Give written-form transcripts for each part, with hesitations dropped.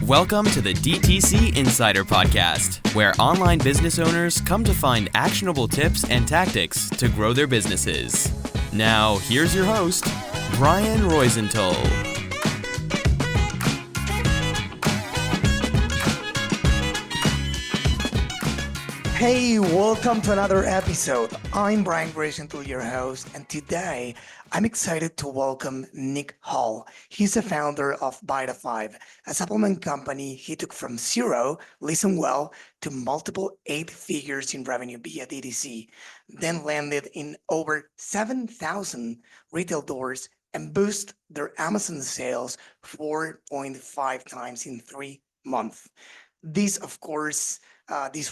Welcome to the DTC Insider Podcast, where online business owners come to find actionable tips and tactics to grow their businesses. Now, here's your host, Brian Roisenthal. Hey, welcome to another episode. I'm Brian Roisenthal, your host, and today I'm excited to welcome Nick Hall. He's the founder of Vita5, a supplement company he took from zero, listen well, to multiple 8 figures in revenue via DTC, then landed in over 7,000 retail doors and boost their Amazon sales 4.5 times in 3 months. This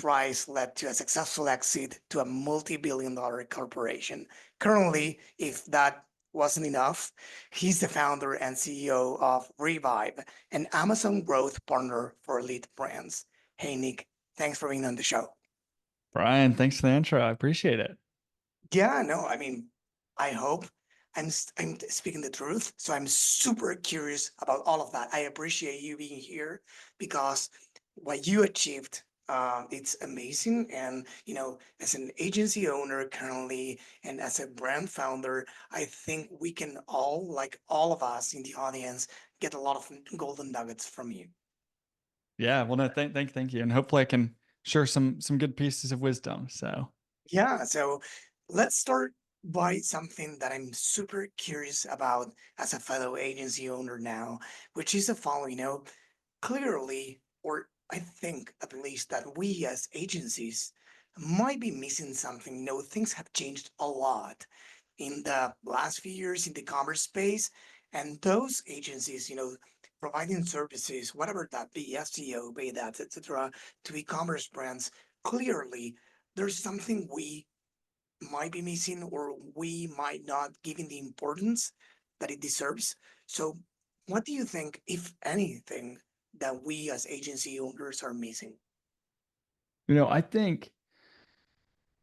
rise led to a successful exit to a multi-billion-dollar corporation. Currently, if that wasn't enough, he's the founder and CEO of Revive, an Amazon growth partner for elite brands. Hey, Nick, thanks for being on the show. Brian, thanks for the intro. I appreciate it. Yeah, no, I hope I'm speaking the truth. So I'm super curious about all of that. I appreciate you being here because what you achieved, it's amazing. And, as an agency owner currently and as a brand founder, I think we can all, like all of us in the audience, get a lot of golden nuggets from you. Yeah, well, no, thank you, and hopefully I can share some good pieces of wisdom. So, Yeah, so let's start by something that I'm super curious about as a fellow agency owner now, which is the following, clearly, or I think at least that we as agencies might be missing something. Things have changed a lot in the last few years in the commerce space, and those agencies, providing services, whatever that be, SEO, be that, etc., to e-commerce brands, clearly there's something we might be missing or we might not giving the importance that it deserves. So what do you think, if anything, that we as agency owners are missing? I think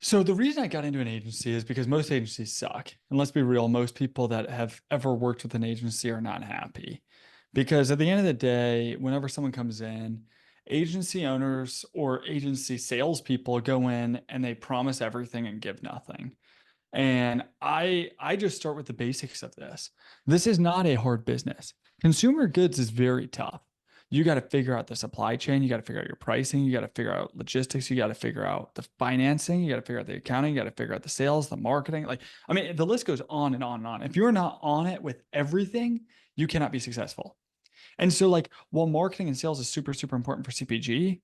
so. The reason I got into an agency is because most agencies suck. And let's be real, most people that have ever worked with an agency are not happy. Because at the end of the day, whenever someone comes in, agency owners or agency salespeople go in and they promise everything and give nothing. And I just start with the basics of this. This is not a hard business. Consumer goods is very tough. You got to figure out the supply chain. You got to figure out your pricing. You got to figure out logistics. You got to figure out the financing. You got to figure out the accounting. You got to figure out the sales, the marketing. The list goes on and on and on. If you're not on it with everything, you cannot be successful. And so while marketing and sales is super, super important for CPG,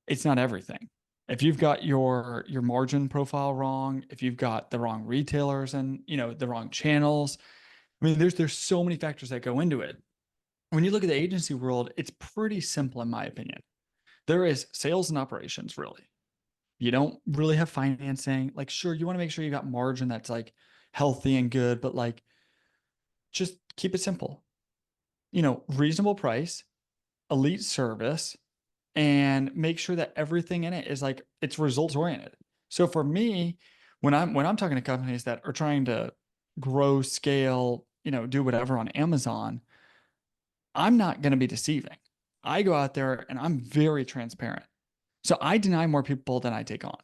it's not everything. If you've got your margin profile wrong, if you've got the wrong retailers and the wrong channels, there's so many factors that go into it. When you look at the agency world, it's pretty simple in my opinion. There is sales and operations, really. You don't really have financing. Sure, you want to make sure you got margin that's healthy and good, but just keep it simple. Reasonable price, elite service, and make sure that everything in it is it's results oriented. So for me, when I'm talking to companies that are trying to grow, scale, do whatever on Amazon, I'm not going to be deceiving. I go out there and I'm very transparent. So I deny more people than I take on.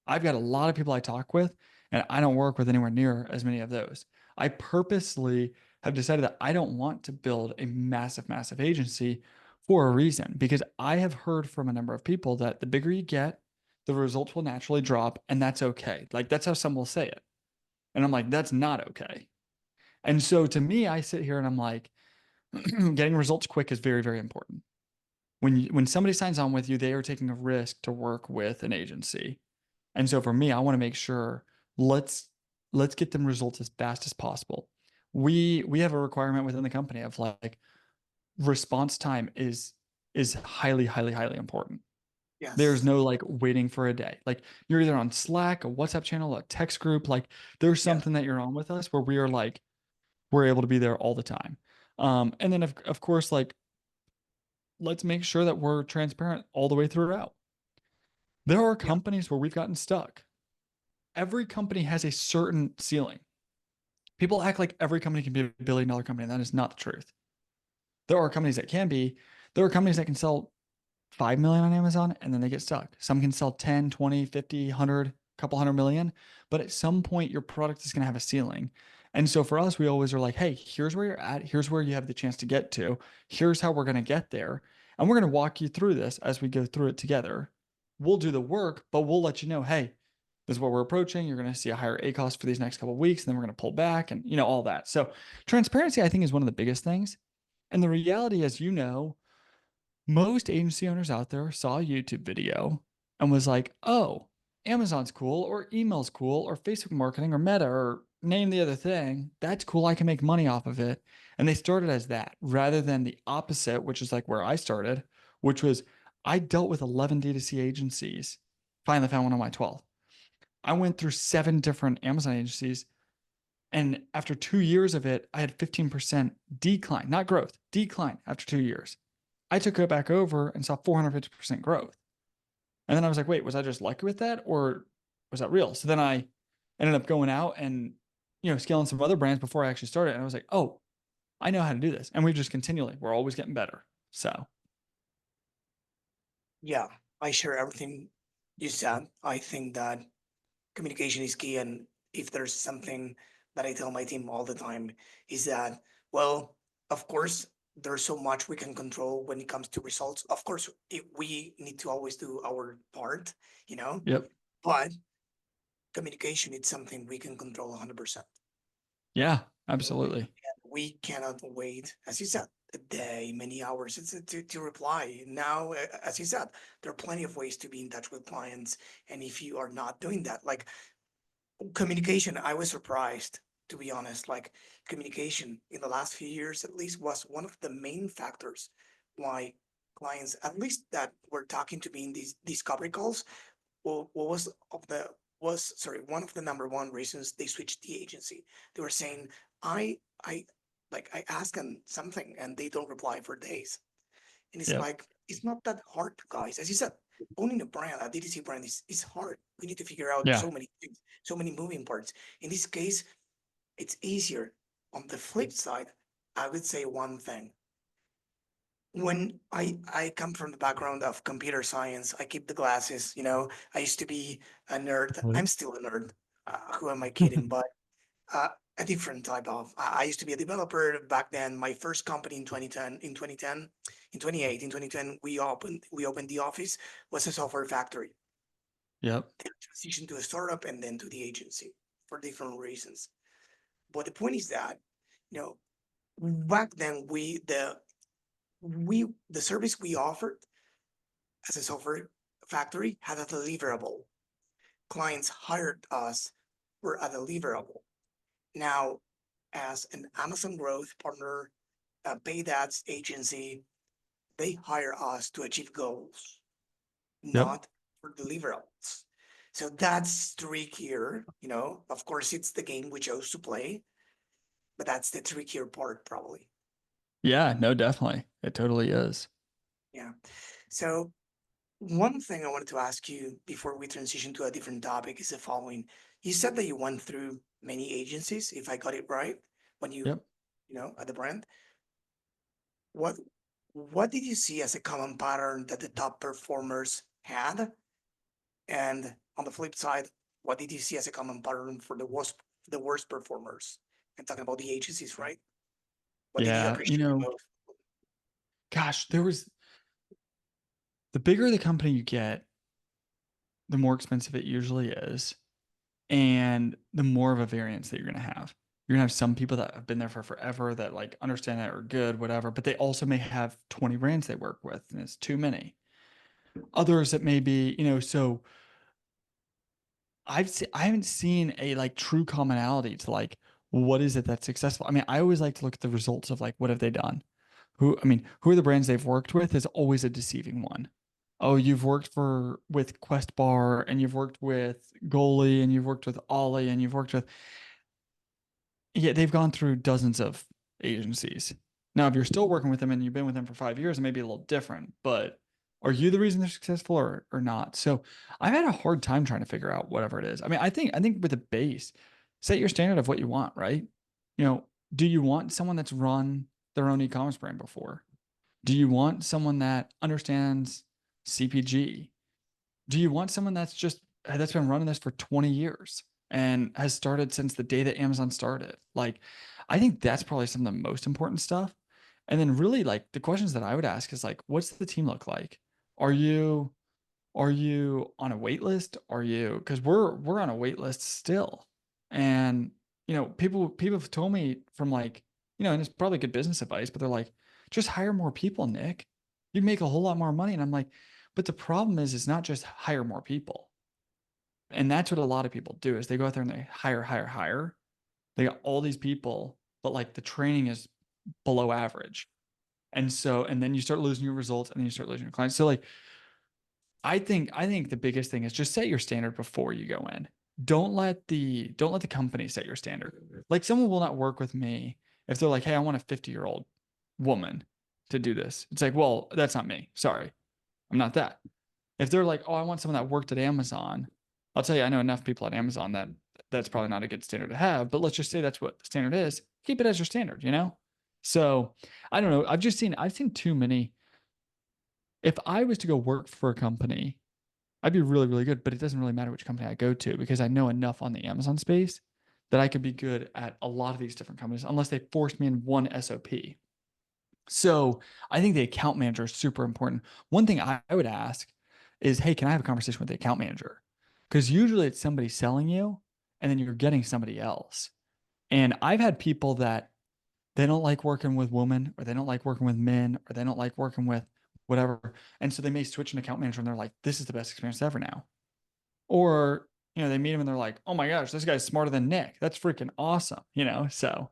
I've got a lot of people I talk with, and I don't work with anywhere near as many of those. I purposely have decided that I don't want to build a massive, massive agency for a reason, because I have heard from a number of people that the bigger you get, the results will naturally drop, and that's okay. That's how some will say it. And I'm like, that's not okay. And so to me, I sit here and I'm like, getting results quick is very, very important. When somebody signs on with you, they are taking a risk to work with an agency. And so for me, I want to make sure let's get them results as fast as possible. We have a requirement within the company of response time is highly, highly, highly important. Yes. There's no waiting for a day. You're either on Slack, a WhatsApp channel, a text group. There's something that you're on with us where we are we're able to be there all the time. And then of course, let's make sure that we're transparent all the way throughout. There are companies where we've gotten stuck. Every company has a certain ceiling. People act like every company can be $1 billion company, and that is not the truth. There are companies that can be. There are companies that can sell 5 million on Amazon and then they get stuck. Some can sell 10, 20, 50, 100, couple hundred million, but at some point your product is going to have a ceiling. And so for us, we always are like, hey, here's where you're at. Here's where you have the chance to get to. Here's how we're going to get there. And we're going to walk you through this as we go through it together. We'll do the work, but we'll let you know, hey, this is what we're approaching. You're going to see a higher A cost for these next couple of weeks, and then we're going to pull back and, all that. So transparency, I think, is one of the biggest things. And the reality, as you know, most agency owners out there saw a YouTube video and was like, oh, Amazon's cool, or email's cool, or Facebook marketing, or Meta, or name the other thing. That's cool. I can make money off of it. And they started as that rather than the opposite, which is like where I started, which was I dealt with 11 D2C agencies. Finally found one on my 12th. I went through 7 different Amazon agencies. And after 2 years of it, I had 15% decline, not growth, decline after 2 years. I took it back over and saw 450% growth. And then I was like, wait, was I just lucky with that, or was that real? So then I ended up going out and, scaling some other brands before I actually started. And I was like, oh, I know how to do this. And we're always getting better. So. Yeah, I share everything you said. I think that communication is key. And if there's something that I tell my team all the time is that, well, of course, there's so much we can control when it comes to results. Of course, we need to always do our part, Yep. but communication is something we can control 100%. Yeah, absolutely. We cannot wait, as you said, a day, many hours to reply. Now, as you said, there are plenty of ways to be in touch with clients. And if you are not doing that, like communication, I was surprised, to be honest. Like communication in the last few years, at least, was one of the main factors why clients, at least that were talking to me in these discovery calls, what was sorry, one of the number one reasons they switched the agency. They were saying, I like I ask them something and they don't reply for days. And it's Yep. like, it's not that hard, guys. As you said, owning a brand, a DTC brand is hard. We need to figure out Yeah. so many things, so many moving parts. In this case, it's easier. On the flip side, I would say one thing. When I come from the background of computer science, I keep the glasses, I used to be a nerd. I'm still a nerd. Who am I kidding? But uh, a different type of. I used to be a developer back then. My first company in 2010, in 2010, in 2008, in 2010, we opened the office, was a software factory. Yep. Then transitioned to a startup and then to the agency for different reasons. But the point is that, you know, back then the service we offered as a software factory had a deliverable. Clients hired us for a deliverable. Now, as an Amazon growth partner, a paid ads agency, they hire us to achieve goals, Yep. not for deliverables. So that's trickier, Of course, it's the game we chose to play, but that's the trickier part, probably. Yeah, no, definitely. It totally is. Yeah. So one thing I wanted to ask you before we transition to a different topic is the following. You said that you went through many agencies, if I got it right, when Yep. at the brand. What what did you see as a common pattern that the top performers had? And on the flip side, what did you see as a common pattern for the worst performers? I'm talking about the agencies, right? What did you Yeah. appreciate the most? Gosh, the bigger the company you get, the more expensive it usually is. And the more of a variance that you're going to have. You're going to have some people that have been there for forever that like understand that are good, whatever, but they also may have 20 brands they work with and it's too many. Others that may be, so I haven't seen a like true commonality to like what is it that's successful. I mean, I always like to look at the results of like what have they done. Who are the brands they've worked with is always a deceiving one. Oh, you've worked with Quest Bar and you've worked with Goalie and you've worked with Ollie and you've worked with they've gone through dozens of agencies. Now, if you're still working with them and you've been with them for 5 years, it may be a little different, but are you the reason they're successful or not? So I've had a hard time trying to figure out whatever it is. I mean, I think with the base, set your standard of what you want, right? Do you want someone that's run their own e-commerce brand before? Do you want someone that understands CPG? Do you want someone that's been running this for 20 years and has started since the day that Amazon started? Like, I think that's probably some of the most important stuff. And then really like the questions that I would ask is like, what's the team look like? Are you on a wait list? Are you, because we're on a wait list still. And people have told me from like, and it's probably good business advice, but they're like, just hire more people, Nick. You'd make a whole lot more money. And I'm like, but the problem is it's not just hire more people. And that's what a lot of people do is they go out there and they hire. They got all these people, but like the training is below average. And then you start losing your results and then you start losing your clients. So like I think the biggest thing is just set your standard before you go in. Don't let the company set your standard. Like someone will not work with me if they're like, "Hey, I want a 50-year-old woman to do this." It's like, "Well, that's not me. Sorry. I'm not that." If they're like, "Oh, I want someone that worked at Amazon." I'll tell you, I know enough people at Amazon that that's probably not a good standard to have, but let's just say that's what the standard is. Keep it as your standard, So, I don't know. I've seen too many. If I was to go work for a company, I'd be really, really good, but it doesn't really matter which company I go to because I know enough on the Amazon space that I could be good at a lot of these different companies unless they forced me in one SOP. So I think the account manager is super important. One thing I would ask is, hey, can I have a conversation with the account manager? Because usually it's somebody selling you and then you're getting somebody else. And I've had people that they don't like working with women or they don't like working with men or they don't like working with whatever. And so they may switch an account manager and they're like, this is the best experience ever now. Or, they meet him and they're like, oh my gosh, this guy's smarter than Nick. That's freaking awesome. So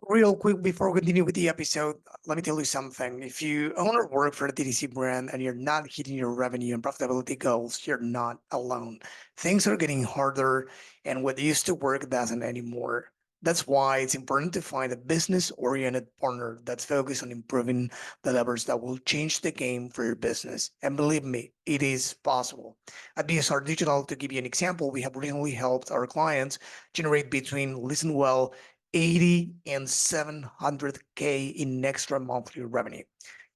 Real quick before we continue with the episode, let me tell you something. If you own or work for a DTC brand and you're not hitting your revenue and profitability goals, you're not alone. Things are getting harder, and what used to work doesn't anymore. That's why it's important to find a business-oriented partner that's focused on improving the levers that will change the game for your business. And believe me, it is possible. At BSR Digital, to give you an example, we have recently helped our clients generate between, listen well, 80 and 700K in extra monthly revenue.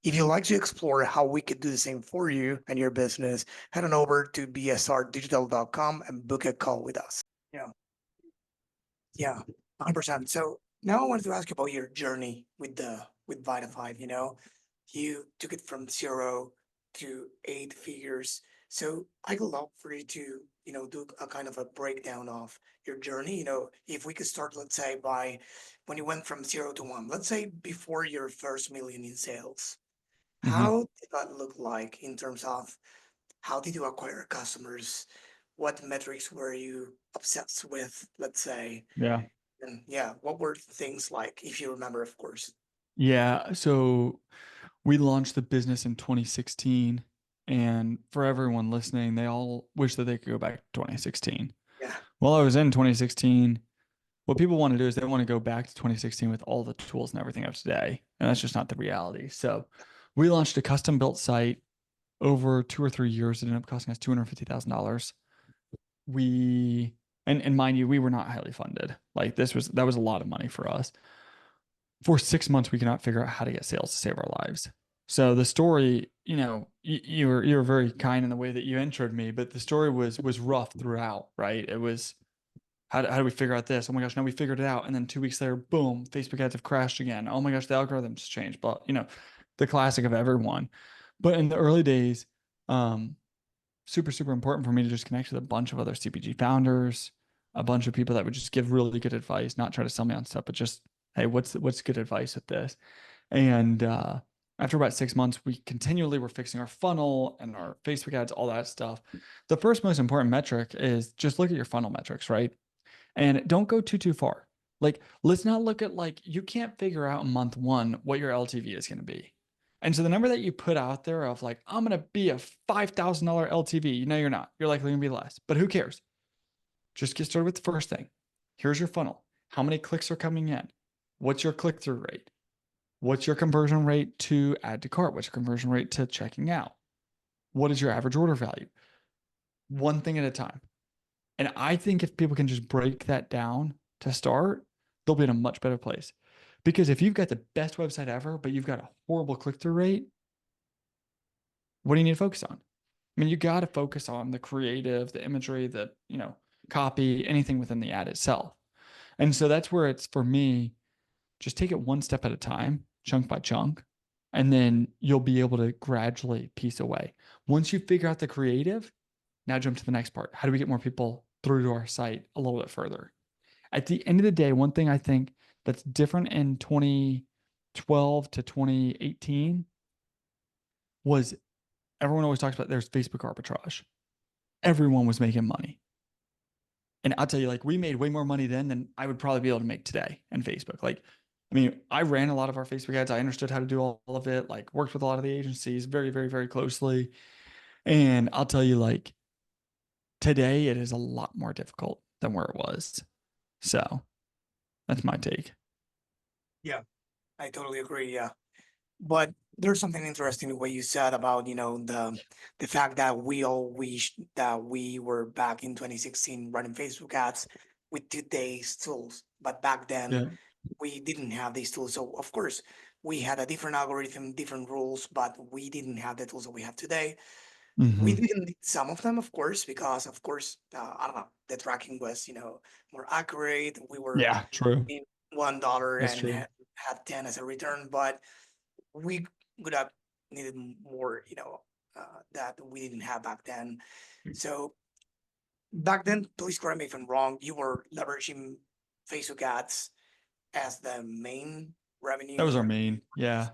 If you'd like to explore how we could do the same for you and your business, head on over to bsrdigital.com and book a call with us. Yeah, 100%. So now I wanted to ask you about your journey with Vita5. You took it from 0 to 8 figures. So I'd love for you to, do a kind of a breakdown of your journey. If we could start, let's say, by when you went from 0 to 1, let's say before your first million in sales. mhm. How did that look like in terms of how did you acquire customers? What metrics were you obsessed with, let's say? Yeah. And yeah, what were things like, if you remember, of course? Yeah. So we launched the business in 2016. And for everyone listening, they all wish that they could go back to 2016. Yeah. Well, I was in 2016. What people want to do is they want to go back to 2016 with all the tools and everything of today. And that's just not the reality. So we launched a custom built site over 2 or 3 years. It ended up costing us $250,000. We, and mind you, we were not highly funded. Like that was a lot of money for us. For 6 months, we could not figure out how to get sales to save our lives. So the story, you were very kind in the way that you introed me, but the story was rough throughout, right? It was how do we figure out this? Oh my gosh, now we figured it out. And then 2 weeks later, boom, Facebook ads have crashed again. Oh my gosh, the algorithms changed. But the classic of everyone. But in the early days, super, super important for me to just connect with a bunch of other CPG founders, a bunch of people that would just give really good advice, not try to sell me on stuff, but just, hey, what's good advice with this? And after about 6 months, we continually were fixing our funnel and our Facebook ads, all that stuff. The first most important metric is just look at your funnel metrics, right? And don't go too far. Like, let's not look at you can't figure out in month one what your LTV is going to be. And so the number that you put out there of I'm going to be a $5,000 LTV, you're not. You're likely going to be less, but who cares? Just get started with the first thing. Here's your funnel. How many clicks are coming in? What's your click-through rate? What's your conversion rate to add to cart? What's your conversion rate to checking out? What is your average order value? One thing at a time. And I think if people can just break that down to start, they'll be in a much better place. Because if you've got the best website ever, but you've got a horrible click-through rate, what do you need to focus on? I mean, you got to focus on the creative, the imagery, the, copy, anything within the ad itself. And so that's where it's, for me, just take it one step at a time, chunk by chunk, and then you'll be able to gradually piece away. Once you figure out the creative, now jump to the next part. How do we get more people through to our site a little bit further? At the end of the day, one thing I think that's different in 2012 to 2018 was everyone always talks about there's Facebook arbitrage. Everyone was making money. And I'll tell you, like, we made way more money then than I would probably be able to make today in Facebook. Like, I mean, I ran a lot of our Facebook ads. I understood how to do all of it, like, worked with a lot of the agencies very, very, very closely. And I'll tell you, like, today it is a lot more difficult than where it was. So that's my take. Yeah, I totally agree. Yeah. But there's something interesting in what you said about, the fact that we all wish that we were back in 2016 running Facebook ads with today's tools. But back then Yeah. we didn't have these tools. So of course we had a different algorithm, different rules, but we didn't have the tools that we have today. We Mm-hmm. didn't need some of them, of course, because of course, I don't know, the tracking was, more accurate. We were Yeah, true. in $1 That's and true. had 10 as a return, but we would have needed more, that we didn't have back then. So back then, please correct me if I'm wrong, you were leveraging Facebook ads as the main That was revenue. our main. Yeah.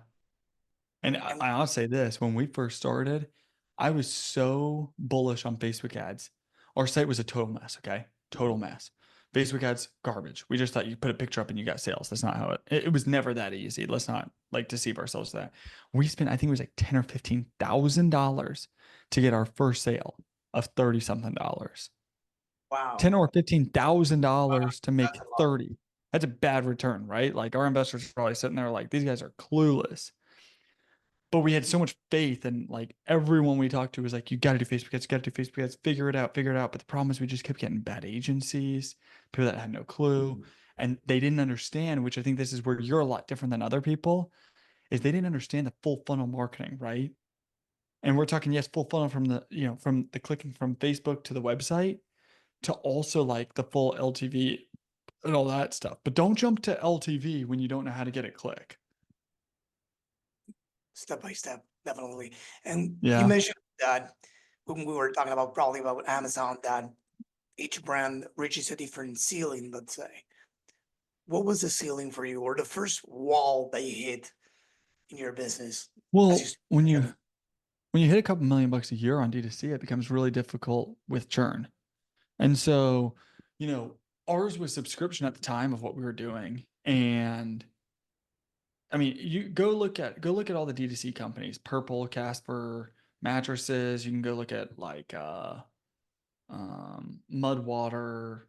And And I'll say this, when we first started, I was so bullish on Facebook ads. Our site was a total mess, okay? Total mess. Facebook ads, garbage. We just thought you put a picture up and you got sales. That's not how it was never that easy. Let's not like deceive ourselves with that. We spent, I think it was like $10,000 or $15,000 to get our first sale of 30 something dollars. wow, 10 or $15,000 to that's make a lot. 30. That's a bad return, right? Like our investors are probably sitting there like, these guys are clueless. But we had so much faith, and like everyone we talked to was like, you got to do Facebook ads, you got to do Facebook ads, figure it out, figure it out. But the problem is we just kept getting bad agencies, people that had no clue, and they didn't understand, which I think this is where you're a lot different than other people, is they didn't understand the full funnel marketing, right? And we're talking, yes, full funnel from the, from the clicking from Facebook to the website to also like the full LTV and all that stuff. But don't jump to LTV when you don't know how to get it click. Step by step, definitely. And you Yeah. mentioned that when we were talking about probably about Amazon, that each brand reaches a different ceiling, let's say. What was the ceiling for you, or the first wall that you hit in your business as you Well, started getting? when you hit a couple $1 million a year on D2C, it becomes really difficult with churn. And so, ours was subscription at the time of what we were doing. And I mean, you go look at all the D2C companies, Purple, Casper, mattresses. You can go look at like Mudwater,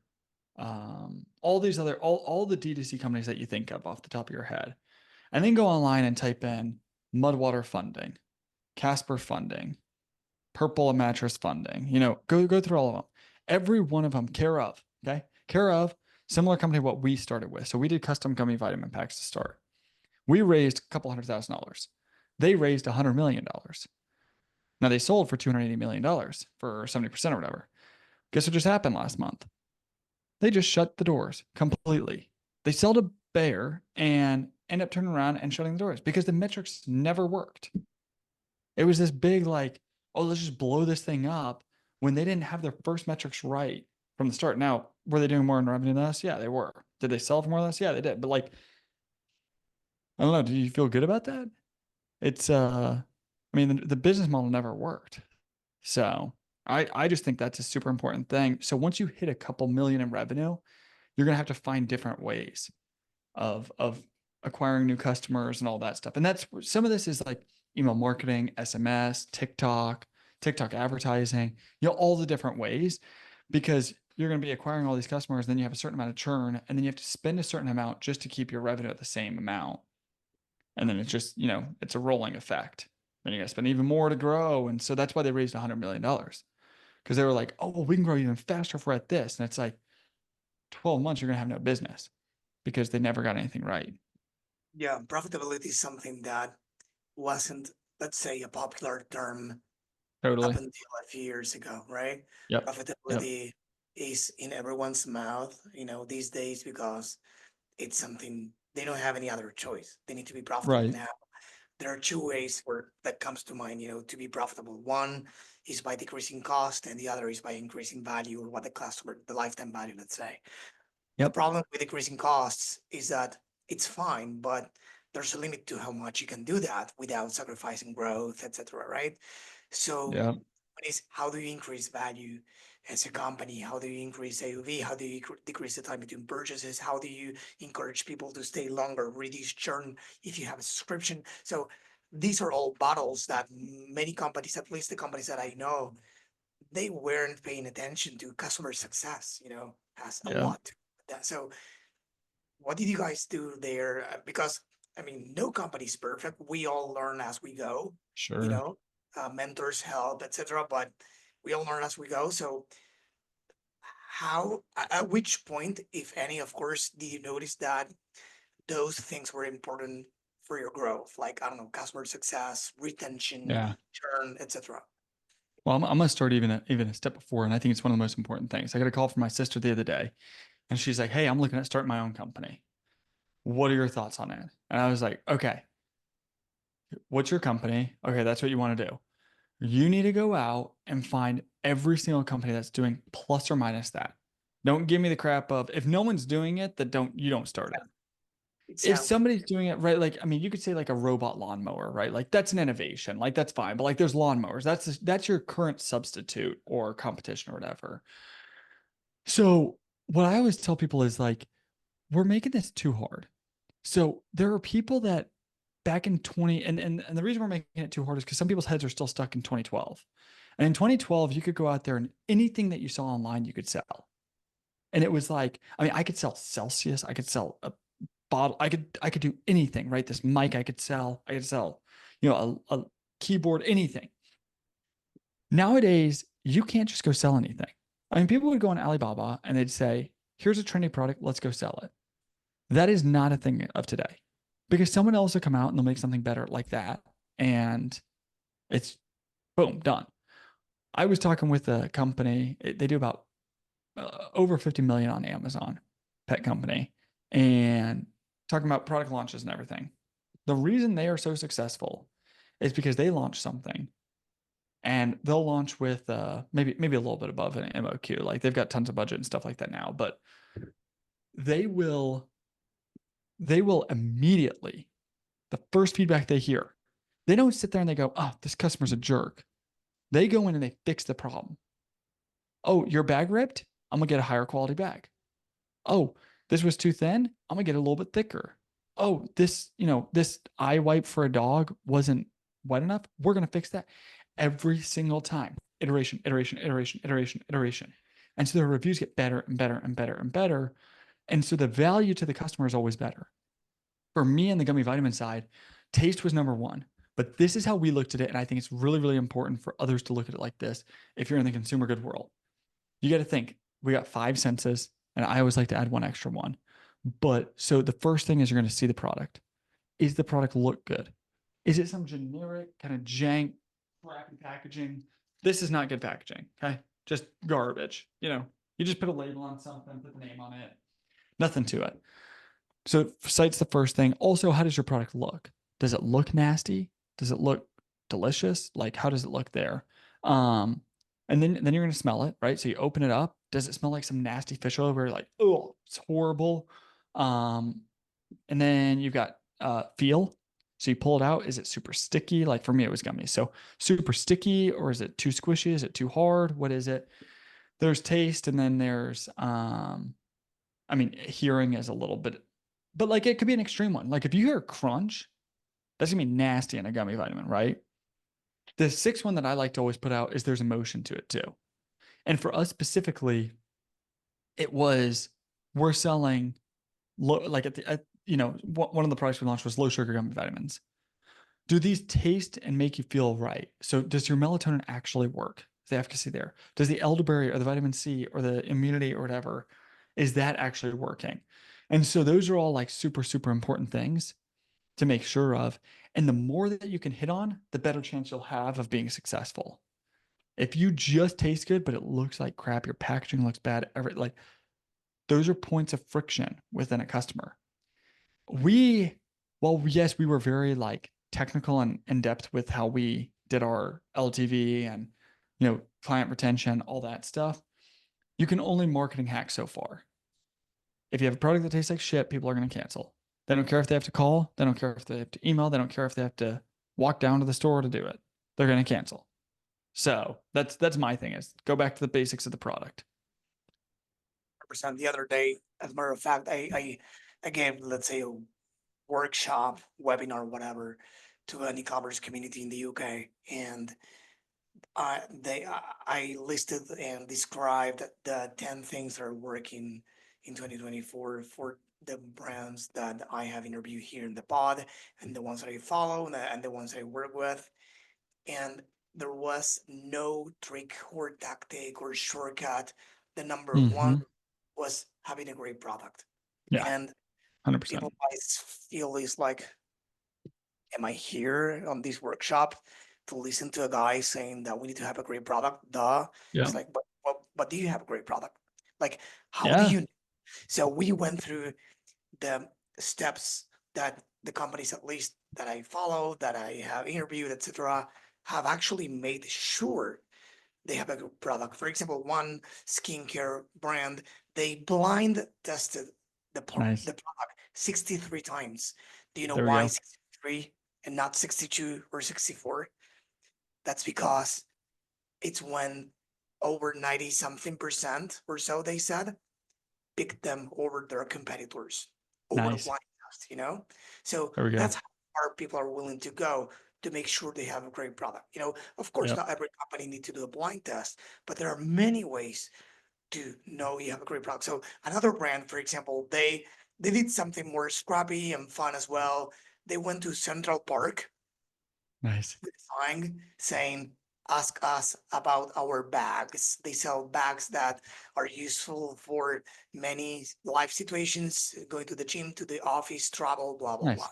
all these other all the D2C companies that you think of off the top of your head. And then go online and type in Mudwater funding, Casper funding, Purple mattress funding. Go through all of them. Every one of them, Care of, okay? Care of, similar company to what we started with. So we did custom gummy vitamin packs to start. We raised a couple $100,000. They raised $100 million. Now they sold for $280 million for 70% or whatever. Guess what just happened last month? They just shut the doors completely. They sold a Bayer and end up turning around and shutting the doors because the metrics never worked. It was this big, like, oh, let's just blow this thing up when they didn't have their first metrics right from the start. Now, were they doing more in revenue than us? Yeah, they were. Did they sell for more than us? Yeah, they did. But like, I don't know. Do you feel good about that? It's I mean, the business model never worked. So I just think that's a super important thing. So once you hit a couple million in revenue, you're gonna have to find different ways of acquiring new customers and all that stuff. And that's some of this is like email marketing, SMS, TikTok advertising, all the different ways, because you're going to be acquiring all these customers, then you have a certain amount of churn, and then you have to spend a certain amount just to keep your revenue at the same amount. And then it's just, it's a rolling effect. Then you got to spend even more to grow. And so that's why they raised $100 million, because they were like, oh, well, we can grow even faster if we're at this. And it's like 12 months, you're going to have no business because they never got anything right. Yeah, profitability is something that wasn't, let's say, a popular term up Totally. until a few years ago, right? Yep. Yep. Profitability is in everyone's mouth, these days because it's something they don't have any other choice. They need to be profitable Right. now. There are two ways where that comes to mind, to be profitable. One is by decreasing cost, and the other is by increasing value or what the lifetime value, let's say. The Yep. problem with decreasing costs is that it's fine, but there's a limit to how much you can do that without sacrificing growth, etc. Right? So, Yep. one is how do you increase value as a company? How do you increase AOV? How do you decrease the time between purchases? How do you encourage people to stay longer, reduce churn if you have a subscription? So, these are all battles that many companies, at least the companies that I know, they weren't paying attention to customer success, has a Yeah. lot to that. So what did you guys do there? Because I mean, no company is perfect. We all learn as we go, you Sure. know, mentors help, etc. But we all learn as we go. So at which point, if any, of course, did you notice that those things were important for your growth? Like, I don't know, customer success, retention, Yeah. churn, etc. Well, I'm gonna start even a step before, and I think it's one of the most important things. I got a call from my sister the other day, and she's like, "Hey, I'm looking at starting my own company. What are your thoughts on it?" And I was like, "Okay, what's your company? Okay, that's what you want to do. You need to go out and find every single company that's doing plus or minus that. Don't give me the crap of if no one's doing it, that you don't start it. It If sounds somebody's doing it right, like I mean, you could say like a robot lawnmower, right? Like that's an innovation, like that's fine. But like there's lawnmowers, that's your current substitute or competition or whatever. So what I always tell people is like, we're making this too hard. So there are people that back in 20 and the reason we're making it too hard is because some people's heads are still stuck in 2012. And in 2012, you could go out there and anything that you saw online, you could sell. And it was like, I mean, I could sell Celsius, I could sell a bottle, I could do anything, right? This mic I could sell, a keyboard, anything. Nowadays, you can't just go sell anything. I mean, people would go on Alibaba and they'd say, here's a trendy product, let's go sell it. That is not a thing of today because someone else will come out and they'll make something better like that. And it's boom, done. I was talking with a company, they do about over 50 million on Amazon, pet company, and talking about product launches and everything. The reason they are so successful is because they launch something and they'll launch with maybe a little bit above an MOQ. Like they've got tons of budget and stuff like that now, but they will immediately, the first feedback they hear, they don't sit there and they go, oh, this customer's a jerk. They go in and they fix the problem. Oh, your bag ripped? I'm gonna get a higher quality bag. Oh, this was too thin? I'm gonna get a little bit thicker. Oh, this eye wipe for a dog wasn't wet enough. We're gonna fix that every single time. Iteration, iteration, iteration, iteration, iteration. And so the reviews get better and better and better and better. And so the value to the customer is always better. For me on the gummy vitamin side, taste was number one. But this is how we looked at it. And I think it's really, really important for others to look at it like this if you're in the consumer good world. You got to think we got five senses, and I always like to add one extra one. But so the first thing is you're going to see the product. Is the product look good? Is it some generic kind of jank, crappy packaging? This is not good packaging. Okay. Just garbage. You just put a label on something, put the name on it, nothing to it. So sight's the first thing. Also, how does your product look? Does it look nasty? Does it look delicious? Like, how does it look there? Um, and then you're gonna smell it, right? So you open it up. Does it smell like some nasty fish oil where you're like, oh, it's horrible? Um, and then you've got feel. So you pull it out. Is it super sticky? Like for me, it was gummy. So super sticky, or is it too squishy? Is it too hard? What is it? There's taste, and then there's I mean, hearing is a little bit, but like it could be an extreme one. Like if you hear crunch, that's gonna be nasty in a gummy vitamin, right? The sixth one that I like to always put out is there's emotion to it too. And for us specifically, it was we're selling low, like one of the products we launched was low sugar gummy vitamins. Do these taste and make you feel right? So does your melatonin actually work? Is the efficacy there? Does the elderberry or the vitamin C or the immunity or whatever, is that actually working? And so those are all like super, super important things. to make sure of. And the more that you can hit on, the better chance you'll have of being successful. If you just taste good, but it looks like crap, your packaging looks bad, like those are points of friction within a customer. Well, yes, we were very like technical and in depth with how we did our LTV and, client retention, all that stuff. You can only marketing hack so far. If you have a product that tastes like shit, people are going to cancel. They don't care if they have to call. They don't care if they have to email. They don't care if they have to walk down to the store to do it. They're going to cancel. So that's my thing, is go back to the basics of the product. Percent. The other day, as a matter of fact, I gave, let's say, a workshop, webinar, whatever, to an e-commerce community in the UK, and I listed and described the 10 things that are working in 2024 for the brands that I have interviewed here in the pod, and the ones that I follow, and the ones that I work with. And there was no trick or tactic or shortcut. The number one was having a great product. Yeah, And 100%. people might feel is like, am I here on this workshop to listen to a guy saying that we need to have a great product? Duh. Yeah. It's like, but do you have a great product? Like, how do Yeah. you? So we went through the steps that the companies, at least that I follow, that I have interviewed, etc., have actually made sure they have a good product. For example, one skincare brand, they blind tested Nice. the product 63 times. Do you know There we why go. 63 and not 62 or 64? That's because it's when over 90 something percent or so, they said, picked them over their competitors, over the Nice. blind test, So There we go. that's how far people are willing to go to make sure they have a great product. Of course, Yep. not every company needs to do a blind test, but there are many ways to know you have a great product. So another brand, for example, they did something more scrappy and fun as well. They went to Central Park Nice. with a sign saying, ask us about our bags. They sell bags that are useful for many life situations, going to the gym, to the office, travel, blah, blah, Nice. blah.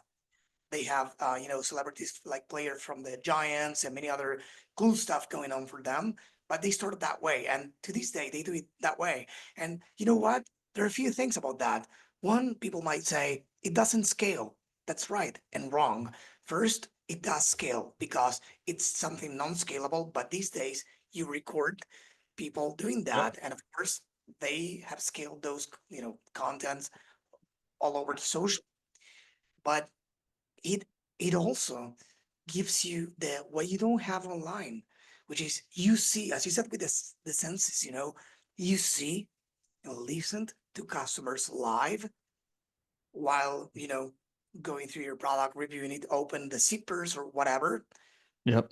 They have, celebrities like players from the Giants and many other cool stuff going on for them. But they started that way. And to this day, they do it that way. And you know what? There are a few things about that. One, people might say it doesn't scale. That's right and wrong. First, it does scale because it's something non-scalable. But these days, you record people doing that. And of course, they have scaled those, contents all over the social. But it also gives you what you don't have online, which is you see, as you said, with the senses, you see and listen to customers live while, going through your product, reviewing it, open the zippers or whatever. Yep.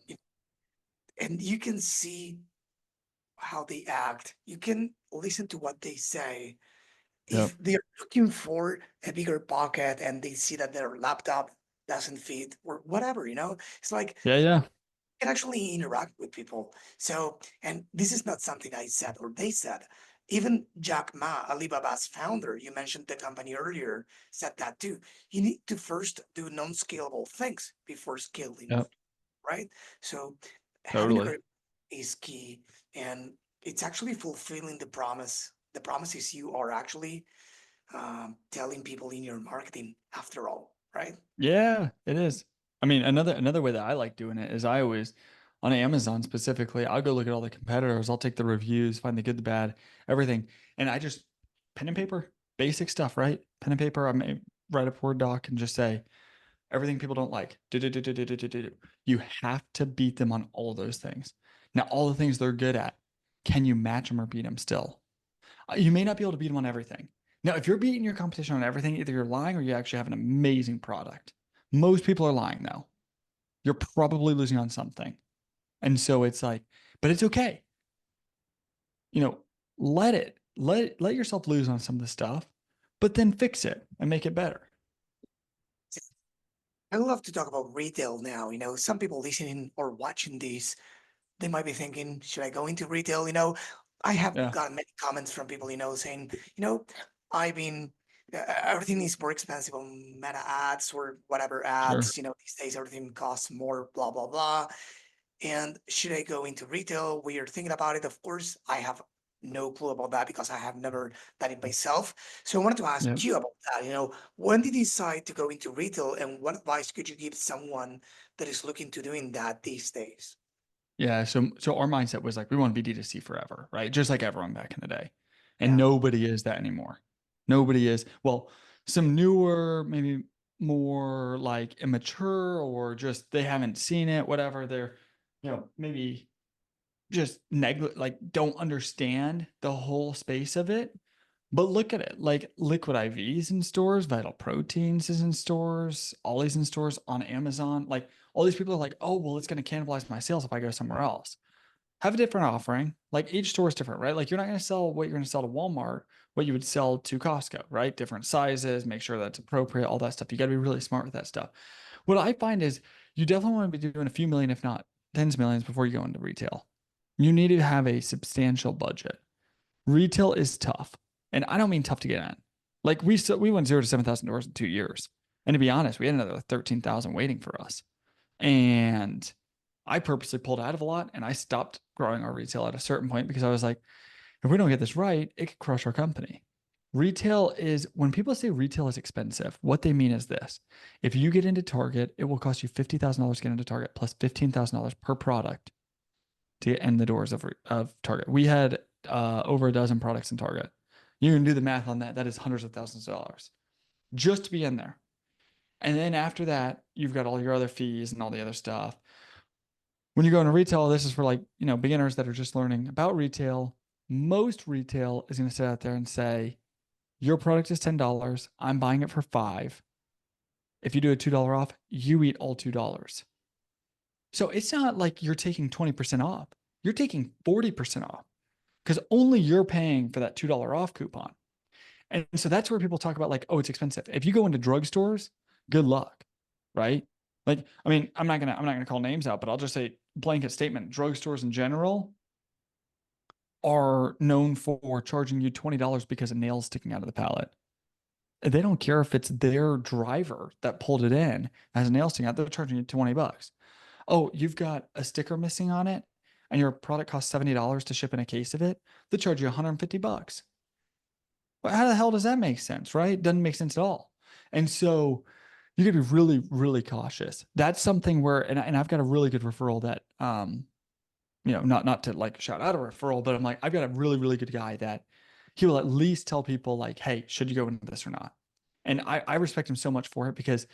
And you can see how they act. You can listen to what they say. Yep. If they're looking for a bigger pocket and they see that their laptop doesn't fit or whatever, it's like Yeah. can actually interact with people. So, and this is not something I said or they said. Even Jack Ma, Alibaba's founder, you mentioned the company earlier, said that too. You need to first do non-scalable things before scaling, Yep. right? So having a Totally. great is key, and it's actually fulfilling the promise. The promise is you are actually telling people in your marketing after all, right? Yeah, it is. I mean, another way that I like doing it is I always, on Amazon specifically, I'll go look at all the competitors. I'll take the reviews, find the good, the bad, everything, and I just pen and paper, basic stuff, right? Pen and paper. I may write up Word doc and just say everything people don't like. You have to beat them on all those things. Now, all the things they're good at, can you match them or beat them still? You may not be able to beat them on everything. Now, if you're beating your competition on everything, either you're lying or you actually have an amazing product. Most people are lying, though. You're probably losing on something. And so it's like, but it's okay. Let yourself lose on some of the stuff, but then fix it and make it better. I love to talk about retail now. Some people listening or watching this, they might be thinking, should I go into retail? I have Yeah. gotten many comments from people, saying, I've been everything is more expensive on Meta ads or whatever Sure. ads. These days everything costs more, blah blah blah. And should I go into retail? We are thinking about it. Of course, I have no clue about that because I have never done it myself. So I wanted to ask Yep. you about that. When did you decide to go into retail, and what advice could you give someone that is looking to doing that these days? Yeah. So our mindset was like, we want to be D2C forever, right? Just like everyone back in the day. And Yeah. nobody is that anymore. Nobody is. Well, some newer, maybe more like immature or just they haven't seen it, whatever. They're, maybe just like don't understand the whole space of it. But look at it, like Liquid IVs in stores, Vital Proteins is in stores, Ollie's in stores on Amazon. Like all these people are like, oh, well, it's going to cannibalize my sales if I go somewhere else. Have a different offering. Like each store is different, right? Like you're not going to sell what you're going to sell to Walmart, what you would sell to Costco, right? Different sizes, make sure that's appropriate, all that stuff. You got to be really smart with that stuff. What I find is you definitely want to be doing a few million, if not tens of millions, before you go into retail. You need to have a substantial budget. Retail is tough, and I don't mean tough to get in. Like we went 0 to 7,000 doors in 2 years, and to be honest, we had another 13,000 waiting for us. And I purposely pulled out of a lot, and I stopped growing our retail at a certain point because I was like, if we don't get this right, it could crush our company. Retail is when people say retail is expensive, what they mean is this. If you get into Target, it will cost you $50,000 to get into Target plus $15,000 per product to get in the doors of Target. We had over a dozen products in Target. You can do the math on that. That is hundreds of thousands of dollars just to be in there. And then after that, you've got all your other fees and all the other stuff. When you go into retail, this is for like, beginners that are just learning about retail. Most retail is going to sit out there and say, your product is $10. I'm buying it for 5. If you do a $2 off, you eat all $2. So it's not like you're taking 20% off. You're taking 40% off because only you're paying for that $2 off coupon. And so that's where people talk about like, oh, it's expensive. If you go into drugstores, good luck, right? Like, I mean, I'm not gonna call names out, but I'll just say blanket statement. Drugstores in general are known for charging you $20 because a nail's sticking out of the pallet. They don't care if it's their driver that pulled it in has a nail sticking out. They're charging you $20. Oh, you've got a sticker missing on it, and your product costs $70 to ship in a case of it. They charge you $150. Well, how the hell does that make sense, right? Doesn't make sense at all. And so you got to be really, really cautious. That's something where, and I've got a really good referral that, not to like shout out a referral, but I'm like, I've got a really, really good guy that he will at least tell people like, hey, should you go into this or not? And I respect him so much for it because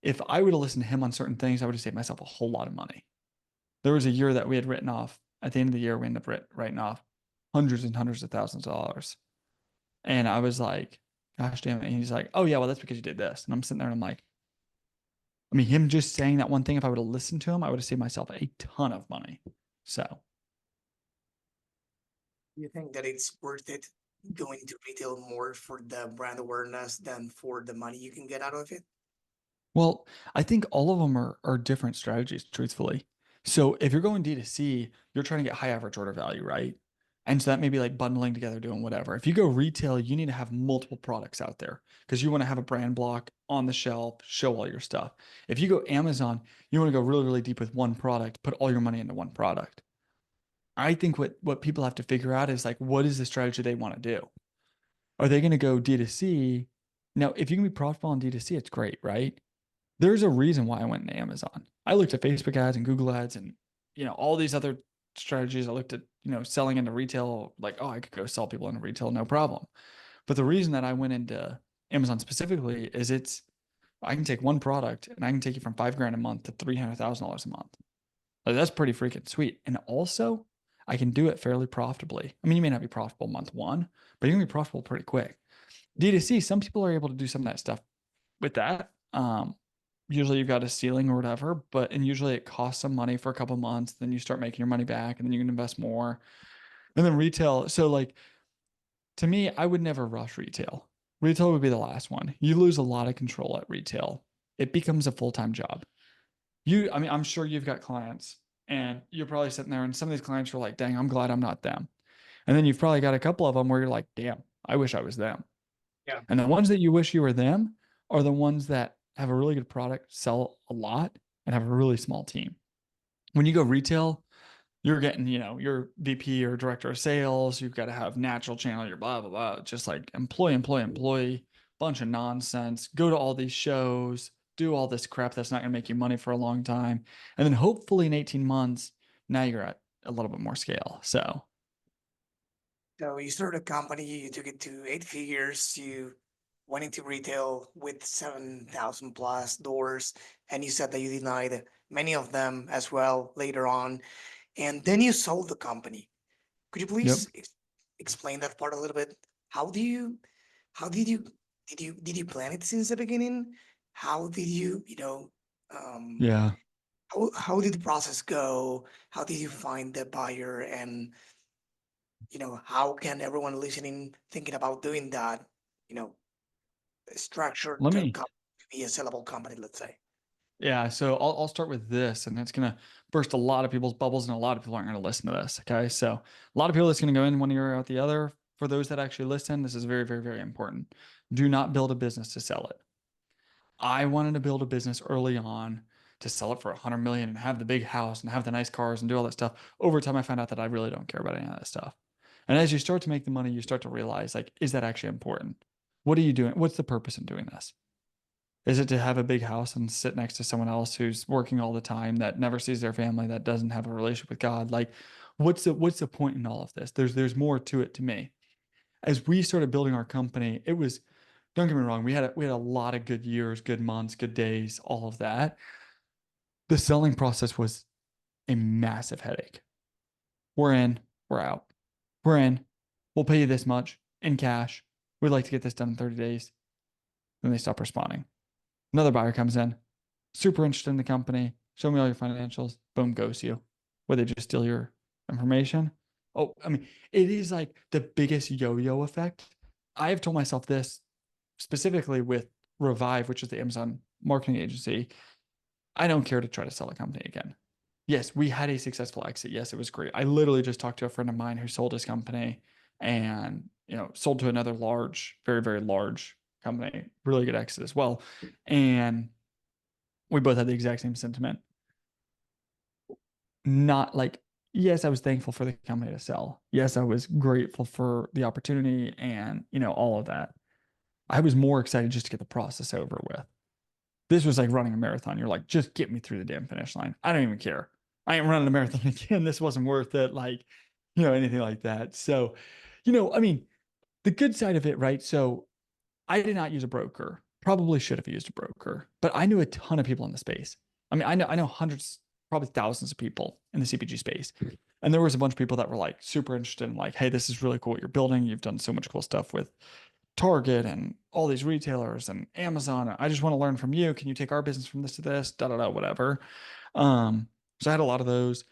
if I would have listened to him on certain things, I would have saved myself a whole lot of money. There was a year that we had written off. At the end of the year, we ended up writing off hundreds and hundreds of thousands of dollars. And I was like, gosh damn it. And he's like, oh, yeah, well, that's because you did this. And I'm sitting there and I'm like, I mean, him just saying that one thing, if I would have listened to him, I would have saved myself a ton of money. So, Do you think that it's worth it going to retail more for the brand awareness than for the money you can get out of it? well, I think all of them are different strategies, truthfully. So if you're going D2C, you're trying to get high average order value, right? And so that may be like bundling together, doing whatever. If you go retail, you need to have multiple products out there because you want to have a brand block on the shelf, show all your stuff. If you go Amazon, you want to go really, really deep with one product, put all your money into one product. I think what people have to figure out is like, what is the strategy they want to do? Are they going to go D2C? Now, if you can be profitable on D2C, it's great, right? There's a reason why I went into Amazon. I looked at Facebook ads and Google ads and, all these other strategies. I looked at, selling into retail, like, oh, I could go sell people into retail, no problem. But the reason that I went into Amazon specifically is I can take one product and I can take you from 5 grand a month to $300,000 a month. Like, that's pretty freaking sweet. And also, I can do it fairly profitably. I mean, you may not be profitable month one, but you're gonna be profitable pretty quick. D2C, some people are able to do some of that stuff with that. Usually you've got a ceiling or whatever, and usually it costs some money for a couple months. Then you start making your money back, and then you can invest more. And then retail. So, like, to me, I would never rush retail. Retail would be the last one. You lose a lot of control at retail. It becomes a full-time job. I mean, I'm sure you've got clients, and you're probably sitting there, and some of these clients are like, "Dang, I'm glad I'm not them." And then you've probably got a couple of them where you're like, "Damn, I wish I was them." Yeah. And the ones that you wish you were them are the ones that have a really good product, sell a lot, and have a really small team. When you go retail, you're getting, your VP or director of sales, you've got to have natural channel, your blah, blah, blah, just like employee, bunch of nonsense, go to all these shows, do all this crap that's not going to make you money for a long time. And then hopefully in 18 months, now you're at a little bit more scale. So you started a company, you took it to 8 figures, you went into retail with 7,000 plus doors, and you said that you denied many of them as well later on. And then you sold the company. Could you yep. please explain that part a little bit? How do you, how did you plan it since the beginning? How did um, Yeah. how did the process go? How did you find the buyer? And, how can everyone listening thinking about doing that, you know, structure Let the me, company to be a sellable company, let's say? yeah. So I'll start with this, and it's going to burst a lot of people's bubbles, and a lot of people aren't going to listen to this. Okay. So a lot of people that's going to go in one ear out the other. For those that actually listen, this is very, very, very important. Do not build a business to sell it. I wanted to build a business early on to sell it for 100 million and have the big house and have the nice cars and do all that stuff. Over time, I found out that I really don't care about any of that stuff. And as you start to make the money, you start to realize, like, is that actually important? What are you doing? What's the purpose in doing this? Is it to have a big house and sit next to someone else who's working all the time, that never sees their family, that doesn't have a relationship with God? Like, what's the point in all of this? There's more to it to me. As we started building our company, it was, don't get me wrong, we had a lot of good years, good months, good days, all of that. The selling process was a massive headache. We're in, we're out. We're in. We'll pay you this much in cash. We'd like to get this done in 30 days. Then they stop responding. Another buyer comes in, super interested in the company. Show me all your financials. Boom, goes you. Where they just steal your information. Oh, I mean, it is like the biggest yo-yo effect. I have told myself this specifically with Revive, which is the Amazon marketing agency. I don't care to try to sell a company again. Yes, we had a successful exit. Yes, it was great. I literally just talked to a friend of mine who sold his company and, sold to another large, very, very large company, really good exit as well. And we both had the exact same sentiment. Not like, yes, I was thankful for the company to sell. Yes, I was grateful for the opportunity and, all of that. I was more excited just to get the process over with. This was like running a marathon. You're like, just get me through the damn finish line. I don't even care. I ain't running a marathon again. This wasn't worth it. Like, anything like that. So, I mean, the good side of it, right? So I did not use a broker. Probably should have used a broker, but I knew a ton of people in the space. I mean, I know hundreds, probably thousands of people in the CPG space. And there was a bunch of people that were like super interested in like, hey, this is really cool what you're building. You've done so much cool stuff with Target and all these retailers and Amazon. I just want to learn from you. Can you take our business from this to this? Da da da, whatever. So I had a lot of those.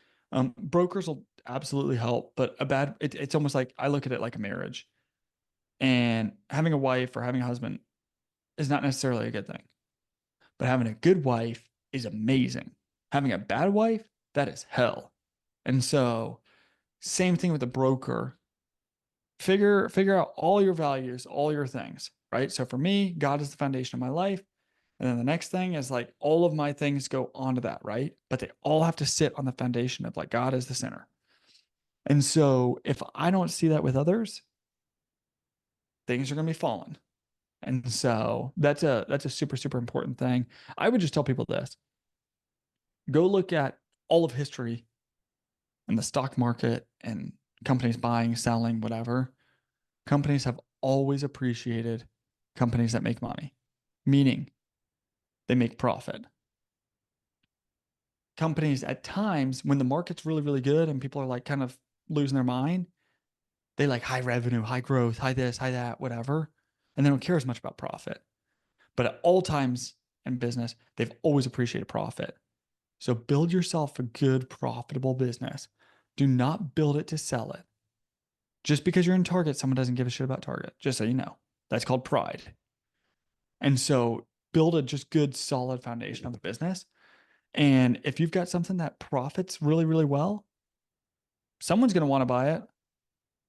Brokers will absolutely help, but it's almost like I look at it like a marriage. And having a wife or having a husband is not necessarily a good thing. But having a good wife is amazing. Having a bad wife, that is hell. And so, same thing with a broker. Figure out all your values, all your things, right? So for me, God is the foundation of my life. And then the next thing is like all of my things go onto that, right? But they all have to sit on the foundation of like God is the center. And so if I don't see that with others, things are going to be falling. And so that's a super, super important thing. I would just tell people this. Go look at all of history and the stock market and companies buying, selling, whatever. Companies have always appreciated companies that make money, meaning they make profit. Companies at times, when the market's really, really good and people are like kind of losing their mind, they like high revenue, high growth, high this, high that, whatever. And they don't care as much about profit. But at all times in business, they've always appreciated profit. So build yourself a good, profitable business. Do not build it to sell it. Just because you're in Target, someone doesn't give a shit about Target, just so you know. That's called pride. And so build a just good, solid foundation of the business. And if you've got something that profits really, really well, someone's going to want to buy it.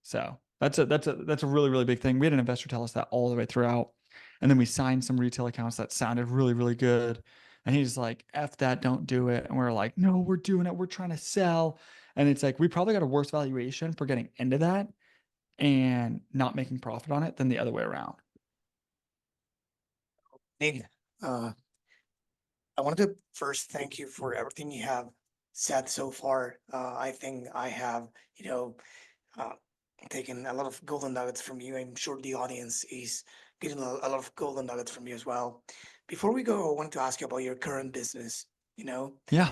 So That's a really, really big thing. We had an investor tell us that all the way throughout. And then we signed some retail accounts that sounded really, really good. And he's like, F that, don't do it. And we're like, no, we're doing it. We're trying to sell. And it's like, we probably got a worse valuation for getting into that and not making profit on it than the other way around. Nick, I wanted to first thank you for everything you have said so far. I think I have, you know, uh, taken a lot of golden nuggets from you. I'm sure the audience is getting a lot of golden nuggets from you as well. Before we go, I want to ask you about your current business. You know, Yeah.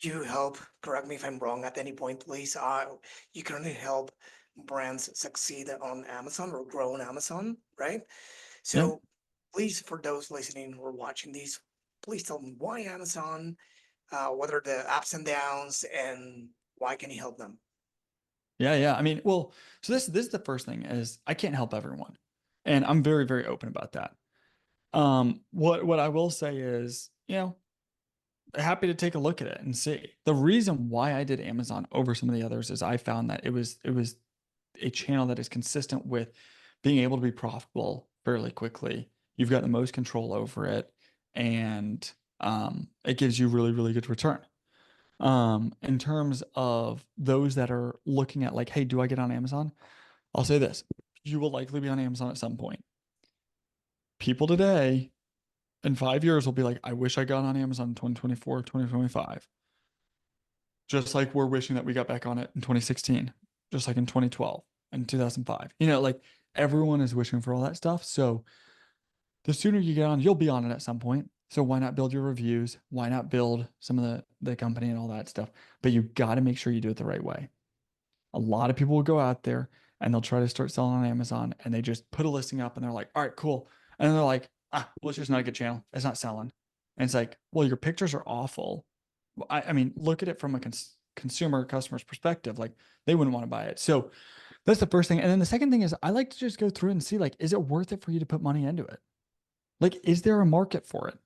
you help, correct me if I'm wrong at any point, please. You currently help brands succeed on Amazon or grow on Amazon, right? Yeah. So please, for those listening or watching these, please tell them why Amazon, what are the ups and downs, and why can you help them? Yeah. Yeah. I mean, well, so this is the first thing is I can't help everyone. And I'm very, very open about that. What I will say is, happy to take a look at it and see. The reason why I did Amazon over some of the others is I found that it was a channel that is consistent with being able to be profitable fairly quickly. You've got the most control over it, and it gives you really, really good return. In terms of those that are looking at like, hey, do I get on Amazon? I'll say this: you will likely be on Amazon at some point. People today in 5 years will be like, I wish I got on Amazon in 2024, 2025. Just like we're wishing that we got back on it in 2016, just like in 2012 and 2005. Like everyone is wishing for all that stuff. So the sooner you get on, you'll be on it at some point. So why not build your reviews? Why not build some of the company and all that stuff? But you got to make sure you do it the right way. A lot of people will go out there and they'll try to start selling on Amazon and they just put a listing up and they're like, all right, cool. And then they're like, well, it's just not a good channel. It's not selling. And it's like, well, your pictures are awful. I mean, look at it from a consumer customer's perspective. Like they wouldn't want to buy it. So that's the first thing. And then the second thing is I like to just go through and see like, is it worth it for you to put money into it? Like, is there a market for it?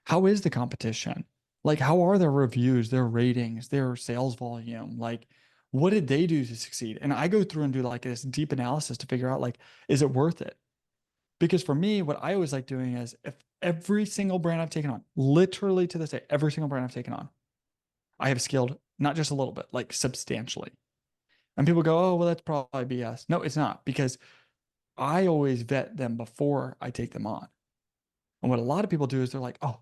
How is the competition? Like, how are their reviews, their ratings, their sales volume? Like, what did they do to succeed? And I go through and do like this deep analysis to figure out like, is it worth it? Because for me, what I always like doing is if every single brand I've taken on, literally to this day, every single brand I've taken on, I have scaled not just a little bit, like substantially. And people go, oh, well, that's probably BS. No, it's not because I always vet them before I take them on. And what a lot of people do is they're like, oh,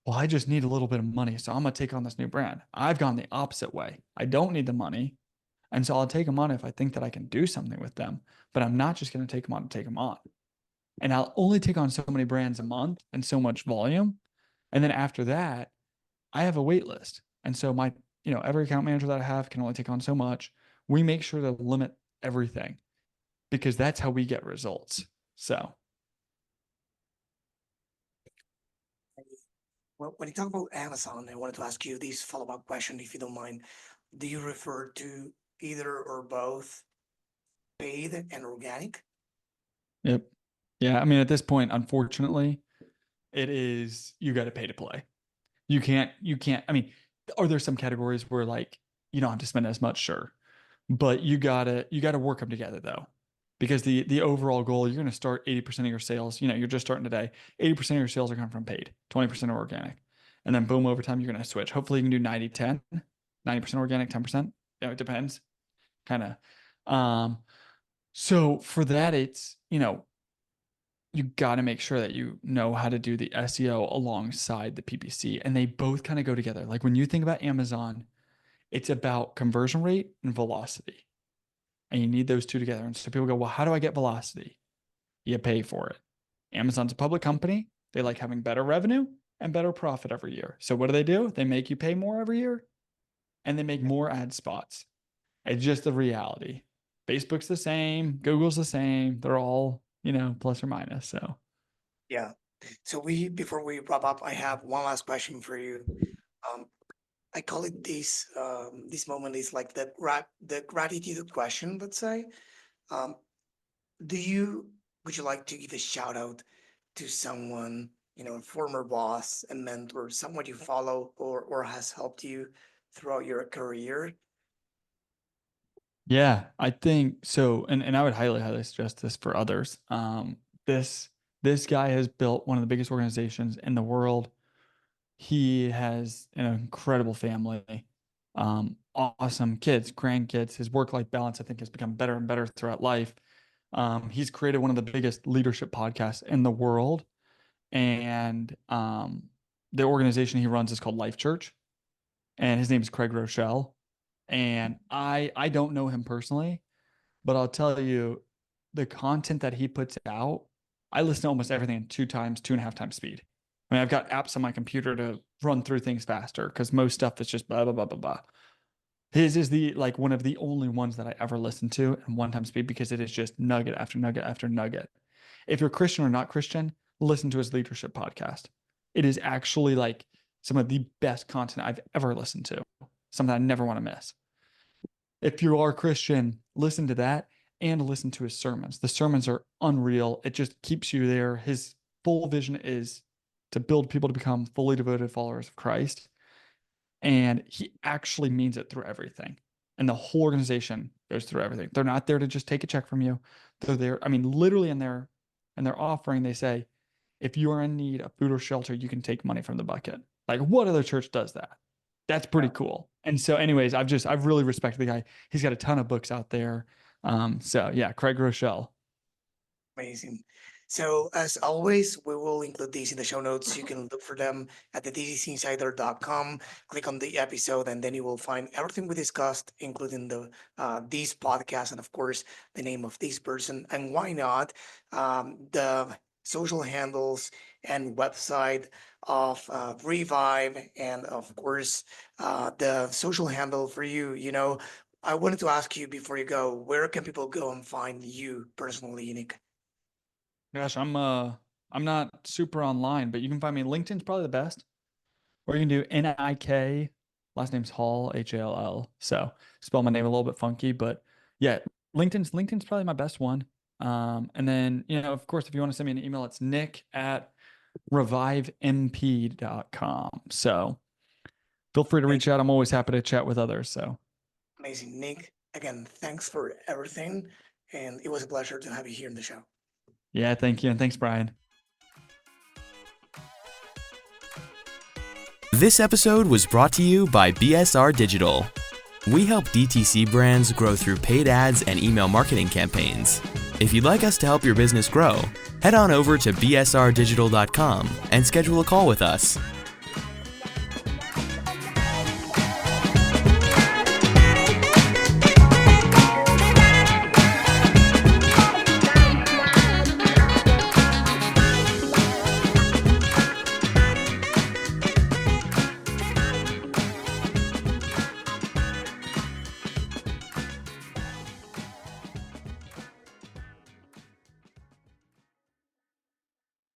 well, I just need a little bit of money. So I'm going to take on this new brand. I've gone the opposite way. I don't need the money. And so I'll take them on if I think that I can do something with them. But I'm not just going to take them on to take them on. And I'll only take on so many brands a month and so much volume. And then after that, I have a wait list. And so every account manager that I have can only take on so much. We make sure to limit everything because that's how we get results. So Well, when you talk about Amazon, I wanted to ask you this follow-up question, if you don't mind. Do you refer to either or both paid and organic? yep. Yeah. I mean, at this point, unfortunately, it is you got to pay to play. You can't. I mean, are there some categories where like you don't have to spend as much? Sure. But you gotta work them together though. Because the overall goal, you're gonna start 80% of your sales. You're just starting today. 80% of your sales are coming from paid, 20% are organic. And then boom, over time, you're gonna switch. Hopefully you can do 90-10, 90% organic, 10%. It depends. Kind of. So for that, it's you got to make sure that you know how to do the SEO alongside the PPC, and they both kind of go together. Like when you think about Amazon, it's about conversion rate and velocity, and you need those two together. And so people go, well, how do I get velocity? You pay for it. Amazon's a public company. They like having better revenue and better profit every year. So what do? They make you pay more every year, and they make more ad spots. It's just the reality. Facebook's the same. Google's the same. They're all, plus or minus. So Yeah. So before we wrap up, I have one last question for you. Um, I call it this moment is like the gratitude question, let's say. Um, do you would you like to give a shout out to someone, a former boss, a mentor, someone you follow or has helped you throughout your career? Yeah, I think so. And I would highly, highly suggest this for others. This this guy has built one of the biggest organizations in the world. He has an incredible family, awesome kids, grandkids. His work-life balance, I think, has become better and better throughout life. He's created one of the biggest leadership podcasts in the world, and the organization he runs is called Life Church, and his name is Craig Rochelle. And I don't know him personally, but I'll tell you, the content that he puts out, I listen to almost everything in 2.5 times speed. I mean, I've got apps on my computer to run through things faster because most stuff is just blah blah blah blah blah. His is the like one of the only ones that I ever listen to in 1 time speed because it is just nugget after nugget after nugget. If you're Christian or not Christian, listen to his leadership podcast. It is actually like some of the best content I've ever listened to. Something I never want to miss. If you are Christian, listen to that and listen to his sermons. The sermons are unreal. It just keeps you there. His full vision is to build people to become fully devoted followers of Christ. And he actually means it through everything. And the whole organization goes through everything. They're not there to just take a check from you. They're there. I mean, literally in their offering, they say, if you are in need of food or shelter, you can take money from the bucket. Like, what other church does that? That's pretty cool. And so, anyways, I've really respected the guy. He's got a ton of books out there. So yeah, Craig Rochelle. Amazing. So as always, we will include these in the show notes. You can look for them at the dtcinsider.com. Click on the episode, and then you will find everything we discussed, including the these podcasts, and of course the name of this person, and why not the social handles and website of Revive, and of course the social handle for you. I wanted to ask you before you go, where can people go and find you personally, Nick? Gosh, I'm not super online, but you can find me. LinkedIn's probably the best. Or you can do Nik. Last name's Hall, Hall. So spell my name a little bit funky, but yeah, LinkedIn's probably my best one. And then, of course, if you want to send me an email, it's nick@revivemp.com. So feel free to reach out. I'm always happy to chat with others. So Amazing, Nick. Again, thanks for everything. And it was a pleasure to have you here in the show. yeah, thank you. And thanks, Brian. This episode was brought to you by BSR Digital. We help DTC brands grow through paid ads and email marketing campaigns. If you'd like us to help your business grow, head on over to bsrdigital.com and schedule a call with us.